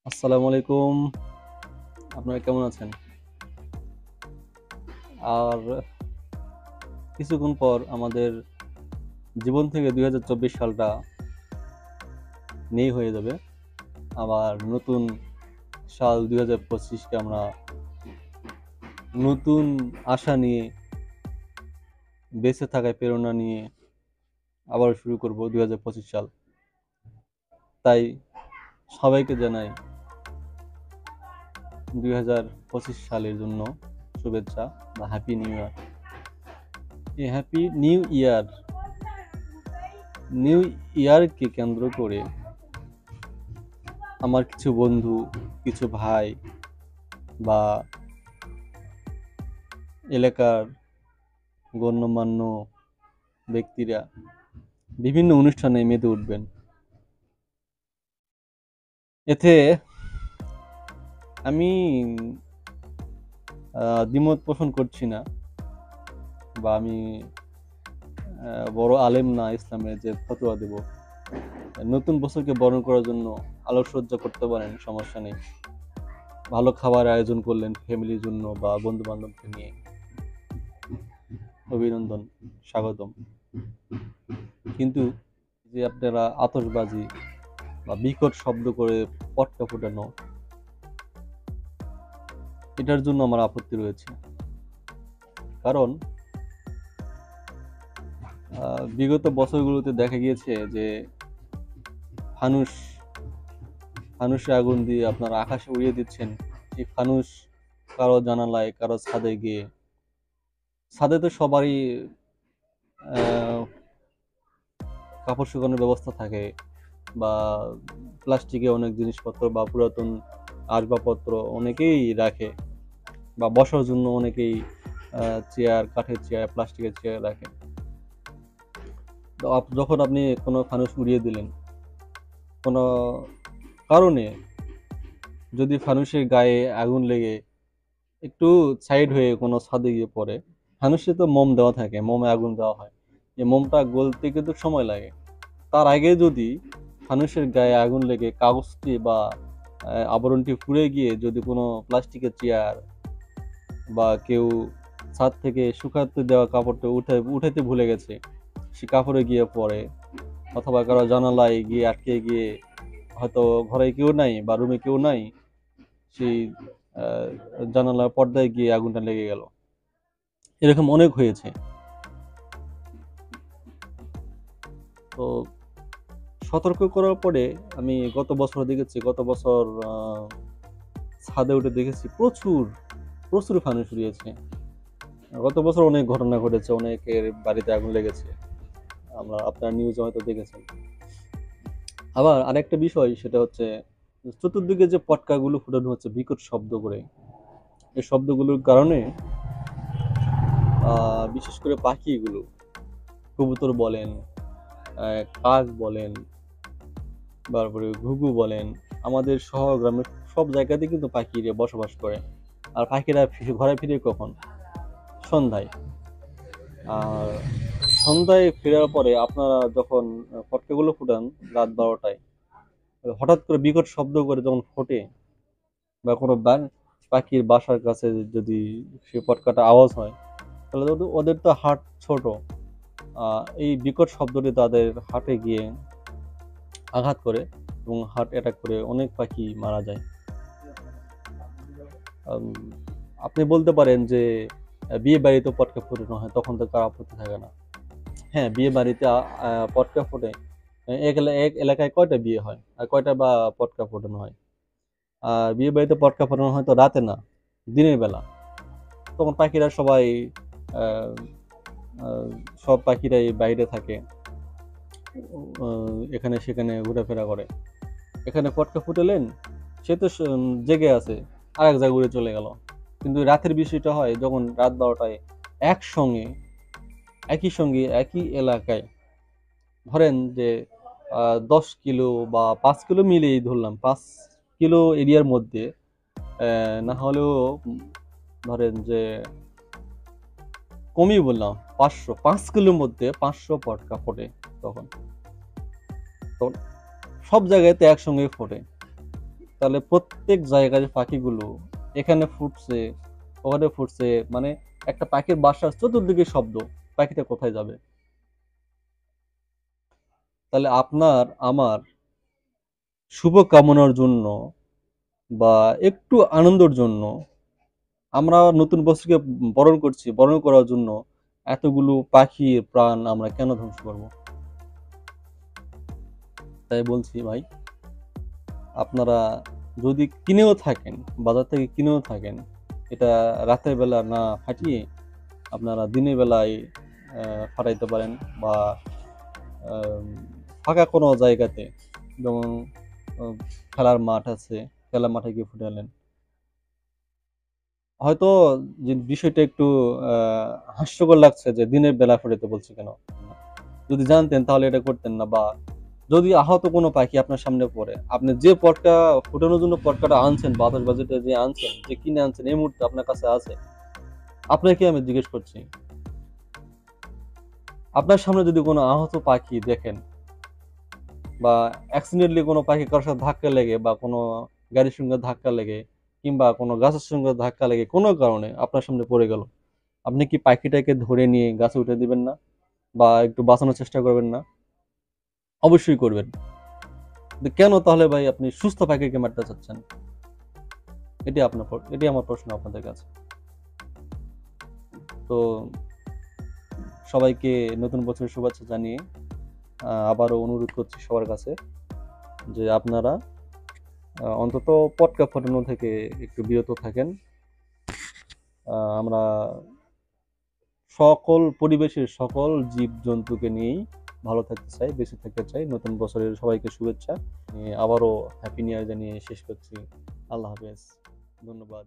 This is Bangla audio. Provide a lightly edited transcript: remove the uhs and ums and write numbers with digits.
আসসালামু আলাইকুম। আপনারা কেমন আছেন? আর কিছুক্ষণ পর আমাদের জীবন থেকে ২০২৪ সালটা নেই হয়ে যাবে। আবার নতুন সাল ২০২৫ কে আমরা নতুন আশা নিয়ে, বেঁচে থাকার প্রেরণা নিয়ে আবার শুরু করব ২০২৫ সাল। তাই সবাইকে জানাই ২০২৫ সালের জন্য শুভেচ্ছা বা হ্যাপি নিউ ইয়ার। এই হ্যাপি নিউ ইয়ারকে কেন্দ্র করে আমার কিছু বন্ধু, কিছু ভাই বা এলাকার গণ্যমান্য ব্যক্তিরা বিভিন্ন অনুষ্ঠানে মেতে উঠবেন। এতে আমি দ্বিমত পোষণ করছি না, বা আমি বড় আলেম না ইসলামের যে ফতোয়া দেব। নতুন বছরকে বরণ করার জন্য আলোকসজ্জা করতে পারেন, সমস্যা নেই। ভালো খাবার আয়োজন করলেন ফ্যামিলির জন্য বা বন্ধু বান্ধবকে নিয়ে, অভিনন্দন, স্বাগতম। কিন্তু যে আপনারা আতশবাজি বা বিকট শব্দ করে পটকা ফুটানো, এটার জন্য আমার আপত্তি রয়েছে। কারণ বিগত বছরগুলোতে দেখা গিয়েছে যে ফানুস ফানুসে আগুন দিয়ে আপনারা আকাশে উড়িয়ে দিচ্ছেন। সেই ফানুস কারো জানালায়, কারো ছাদে গিয়ে, ছাদে তো সবারই আহ, কাপড় শুকানোর ব্যবস্থা থাকে, বা প্লাস্টিকে অনেক জিনিসপত্র বা পুরাতন আসবাবপত্র অনেকেই রাখে, বা বসার জন্য অনেকেই চেয়ার, কাঠের চেয়ার, প্লাস্টিকের চেয়ার রাখে। তো যখন আপনি কোনো ফানুস উড়িয়ে দিলেন কোনো কারণে, যদি ফানুসের গায়ে আগুন লেগে একটু সাইড হয়ে কোনো ছাদে গিয়ে পড়ে, ফানুসে তো মোম দেওয়া থাকে, মোমে আগুন দেওয়া হয়, এই মোমটা গলতে কিন্তু সময় লাগে। তার আগে যদি ফানুসের গায়ে আগুন লেগে কাগজটি বা আবরণটি পুড়ে গিয়ে যদি কোনো প্লাস্টিকের চেয়ার, বা কেউ ছাদ থেকে শুকাতে দেওয়া কাপড়টা উঠাইতে ভুলে গেছে, সে কাপড়ে গিয়ে পড়ে, অথবা কারো জানালায় গিয়ে আটকে গিয়ে, হয়তো ঘরে কেউ নাই বা রুমে কেউ নাই, সেই আহ, জানালার পর্দায় গিয়ে আগুনটা লেগে গেল, এরকম অনেক হয়েছে। তো সতর্ক করার পরে আমি গত বছর দেখেছি, গত বছর ছাদে উঠে দেখেছি প্রচুর প্রচুর ফানুস উড়িয়েছে। গত বছর অনেক ঘটনা ঘটেছে, অনেকের বাড়িতে আগুন লেগেছে, আপনার নিউজে হয়তো দেখেছেন। আবার আরেকটা বিষয়, সেটা হচ্ছে চতুর্দিকে যে পটকাগুলো ফুটানো হচ্ছে বিকট শব্দ করে, এই শব্দগুলোর কারণে বিশেষ করে পাখিগুলো, কবুতর বলেন, কাক বলেন, তারপরে ঘুঘু বলেন, আমাদের শহর গ্রামের সব জায়গাতে কিন্তু পাখিরা বসবাস করে। আর পাখিরা ঘরে ফিরে কখন? সন্ধ্যায়। আর সন্ধ্যায় ফেরার পরে আপনারা যখন পটকাগুলো ফুটান রাত ১২টায়, হঠাৎ করে বিকট শব্দ করে যখন ফোটে, বা কোনো পাখির বাসার কাছে যদি সে পটকাটা আওয়াজ হয়, তাহলে ওদের তো হাট ছোট, এই বিকট শব্দটি তাদের হাটে গিয়ে আঘাত করে এবং হার্ট অ্যাটাক করে অনেক পাখি মারা যায়। আম, আপনি বলতে পারেন যে বিয়ে বাড়িতে পটকা ফোটানো হয়, তখন তো কার আপত্তি থাকে না। হ্যাঁ, বিয়ে বাড়িতে পটকা ফোটে। এক এলাকায় কয়টা বিয়ে হয় আর কয়টা বা পটকা ফোটানো হয়? আর বিয়ে বাড়িতে পটকা ফোটানো হয় তো রাতে না, দিনের বেলা। তখন পাখিরা সবাই আহ, আহ, সব পাখিরাই বাইরে থাকে, এখানে সেখানে ঘোরাফেরা করে। এখানে পটকা ফুটালেন, সে তো জেগে আছে, আর এক জায়গায় উড়ে চলে গেল। কিন্তু রাতের বিষয়টা হয় যখন রাত ১২টায় একসঙ্গে, একই সঙ্গে একই এলাকায়, ধরেন যে ১০ কিলো বা ৫ কিলো মিলিয়েই ধরলাম, ৫ কিলো এরিয়ার মধ্যে না হলেও ধরেন যে কমই বললাম, ৫০০ ৫ কিলোর মধ্যে ৫০০ পটকা ফোটে। তখন তখন সব জায়গাতে একসঙ্গে ফোটে। তাহলে প্রত্যেক জায়গায় পাখিগুলো এখানে ফুটছে, ওখানে ফুটছে, মানে একটা পাখির বাসার চতুর্দিকে শব্দ, পাখিটা কোথায় যাবে? তাহলে আপনার আমার শুভ কামনার জন্য বা একটু আনন্দের জন্য আমরা নতুন বছরকে বরণ করছি, বরণ করার জন্য এতগুলো পাখির প্রাণ আমরা কেন ধ্বংস করব? তাই বলছি ভাই, আপনারা যদি কিনেও থাকেন, বাজার থেকে কিনেও থাকেন, এটা রাতের বেলা না ফাটিয়ে আপনারা দিনের বেলায় ফাটাইতে পারেন, বা আম, ফাঁকা কোনো জায়গাতে, যেমন আহ, খেলার মাঠ আছে, খেলার মাঠে গিয়ে ফুটালেন। হয়তো যে বিষয়টা একটু হাস্যকর লাগছে যে দিনের বেলা ফুটাতে বলছে কেন। যদি জানতেন তাহলে এটা করতেন না। বা যদি আহত কোনো পাখি আপনার সামনে পড়ে, আপনি যে পটকা ফুটানোর জন্য পটকাটা আনছেন, বা আতশ বাজিটা যে আনছেন, যে কিনে আনছেন, এই মুহূর্তে আপনার কাছে আছে, আপনাকে আমি জিজ্ঞেস করছি, আপনার সামনে যদি কোনো আহত পাখি দেখেন, বা অ্যাক্সিডেন্টলি কোনো পাখি কারোর সাথে ধাক্কা লেগে, বা কোনো গাড়ির সঙ্গে ধাক্কা লেগে, কিংবা কোনো গাছের সঙ্গে ধাক্কা লেগে কোনো কারণে আপনার সামনে পড়ে গেল, আপনি কি পাখিটাকে ধরে নিয়ে গাছে উঠে দিবেন না, বা একটু বাঁচানোর চেষ্টা করবেন না? অবশ্যই করবেন। কিন্তু কেন তাহলে ভাই আপনি সুস্থ পাখিকে মারতে চাচ্ছেন? এটি আমার প্রশ্ন আপনাদের কাছে। তো সবাইকে নতুন বছরের শুভেচ্ছা জানিয়ে আবারও অনুরোধ করছি সবার কাছে যে আপনারা অন্তত পটকা ফাটানো থেকে একটু বিরত থাকেন। আমরা সকল পরিবেশের সকল জীব জন্তুকে নিয়েই ভালো থাকতে চাই, বেঁচে থাকতে চাই। নতুন বছরের সবাইকে শুভেচ্ছা। আবারও হ্যাপি নিউ ইয়ার জানিয়ে শেষ করছি। আল্লাহ হাফেজ। ধন্যবাদ।